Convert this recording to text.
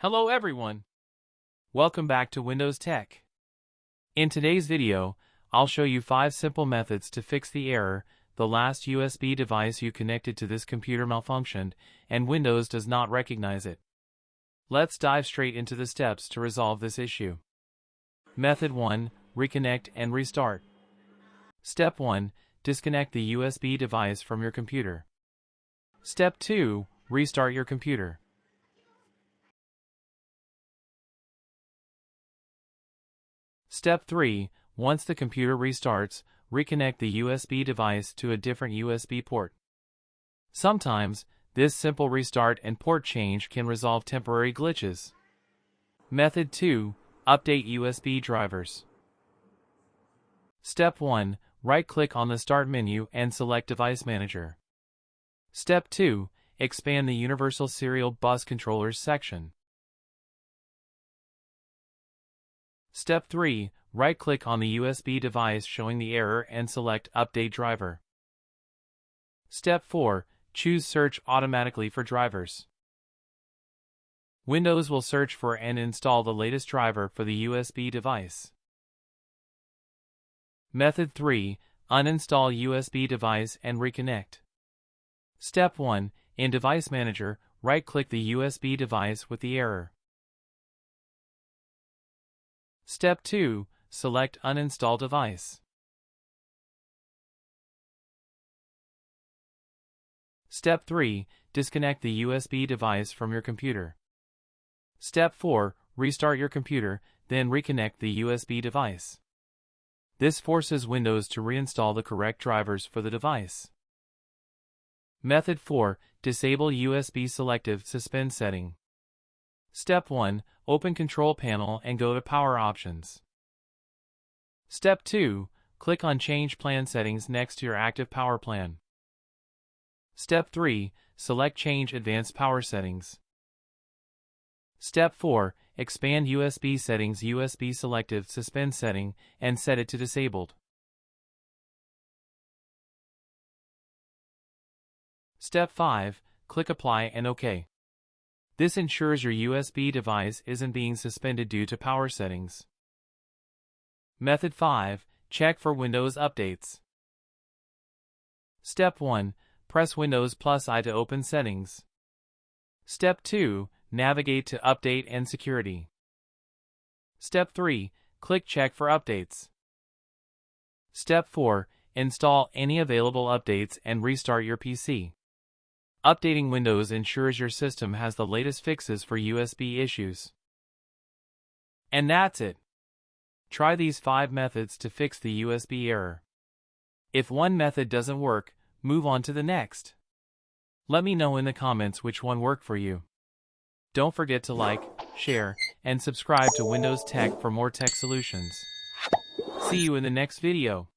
Hello everyone. Welcome back to WindowzTech. In today's video, I'll show you 5 simple methods to fix the error: the last USB device you connected to this computer malfunctioned, and Windows does not recognize it. Let's dive straight into the steps to resolve this issue. Method 1. Reconnect and restart. Step 1. Disconnect the USB device from your computer. Step 2. Restart your computer. Step 3. Once the computer restarts, reconnect the USB device to a different USB port. Sometimes, this simple restart and port change can resolve temporary glitches. Method 2. Update USB drivers. Step 1. Right-click on the Start menu and select Device Manager. Step 2. Expand the Universal Serial Bus Controllers section. Step 3. Right-click on the USB device showing the error and select Update Driver. Step 4. Choose Search automatically for drivers. Windows will search for and install the latest driver for the USB device. Method 3. Uninstall USB device and reconnect. Step 1. In Device Manager, right-click the USB device with the error. Step 2. Select Uninstall Device. Step 3. Disconnect the USB device from your computer. Step 4. Restart your computer, then reconnect the USB device. This forces Windows to reinstall the correct drivers for the device. Method 4. Disable USB Selective Suspend setting. Step 1. Open Control Panel and go to Power Options. Step 2. Click on Change Plan Settings next to your active power plan. Step 3. Select Change Advanced Power Settings. Step 4. Expand USB Settings USB Selective Suspend setting and set it to Disabled. Step 5. Click Apply and OK. This ensures your USB device isn't being suspended due to power settings. Method 5. Check for Windows updates. Step 1. Press Windows +I to open Settings. Step 2. Navigate to Update and Security. Step 3. Click Check for updates. Step 4. Install any available updates and restart your PC. Updating Windows ensures your system has the latest fixes for USB issues. And that's it. Try these 5 methods to fix the USB error. If one method doesn't work, move on to the next. Let me know in the comments which one worked for you. Don't forget to like, share, and subscribe to WindowzTech for more tech solutions. See you in the next video.